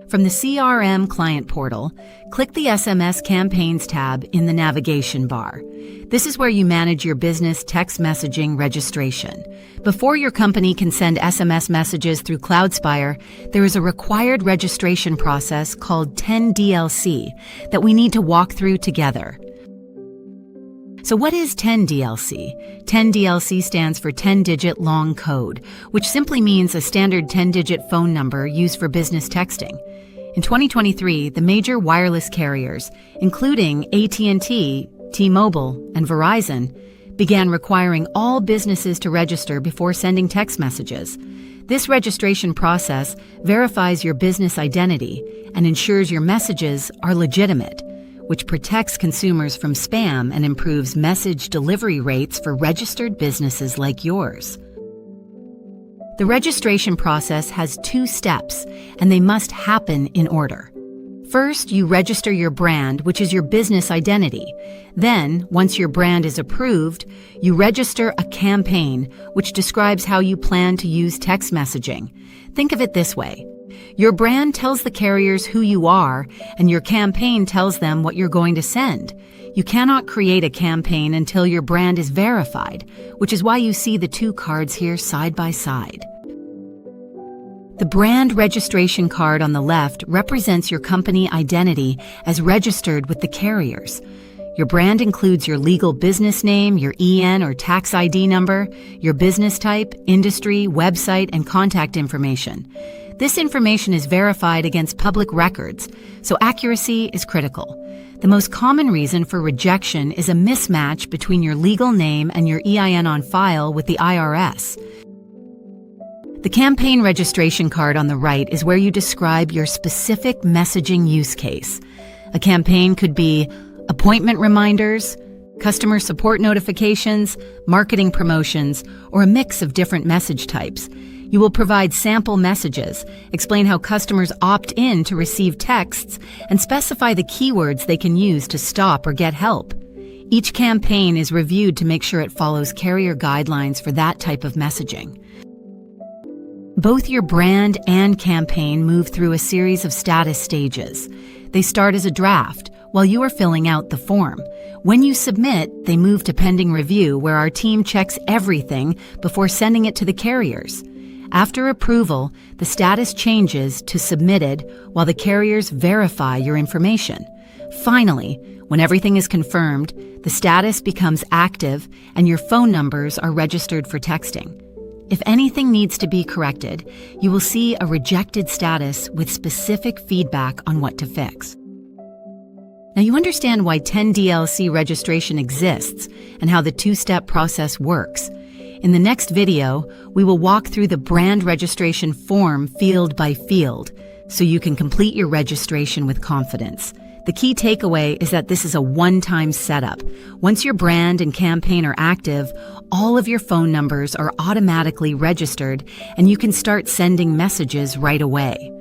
From the CRM client portal, click the SMS Campaigns tab in the navigation bar. This is where you manage your business text messaging registration. Before your company can send SMS messages through Cloudspire, there is a required registration process called 10DLC that we need to walk through together. So what is 10DLC? 10DLC stands for 10-digit long code, which simply means a standard 10-digit phone number used for business texting. In 2023, the major wireless carriers, including AT&T, T-Mobile, and Verizon, began requiring all businesses to register before sending text messages. This registration process verifies your business identity and ensures your messages are legitimate, which protects consumers from spam and improves message delivery rates for registered businesses like yours. The registration process has 2 steps, and they must happen in order. First, you register your brand, which is your business identity. Then, once your brand is approved, you register a campaign, which describes how you plan to use text messaging. Think of it this way. Your brand tells the carriers who you are, and your campaign tells them what you're going to send. You cannot create a campaign until your brand is verified, which is why you see the 2 cards here side by side. The brand registration card on the left represents your company identity as registered with the carriers. Your brand includes your legal business name, your EN or tax ID number, your business type, industry, website, and contact information. This information is verified against public records, so accuracy is critical. The most common reason for rejection is a mismatch between your legal name and your EIN on file with the IRS. The campaign registration card on the right is where you describe your specific messaging use case. A campaign could be appointment reminders, customer support notifications, marketing promotions, or a mix of different message types. You will provide sample messages, explain how customers opt in to receive texts, and specify the keywords they can use to stop or get help. Each campaign is reviewed to make sure it follows carrier guidelines for that type of messaging. Both your brand and campaign move through a series of status stages. They start as a draft, while you are filling out the form. When you submit, they move to pending review, where our team checks everything before sending it to the carriers. After approval, the status changes to submitted while the carriers verify your information. Finally, when everything is confirmed, the status becomes active and your phone numbers are registered for texting. If anything needs to be corrected, you will see a rejected status with specific feedback on what to fix. Now you understand why 10DLC registration exists and how the 2-step process works. In the next video, we will walk through the brand registration form field by field, so you can complete your registration with confidence. The key takeaway is that this is a one-time setup. Once your brand and campaign are active, all of your phone numbers are automatically registered, and you can start sending messages right away.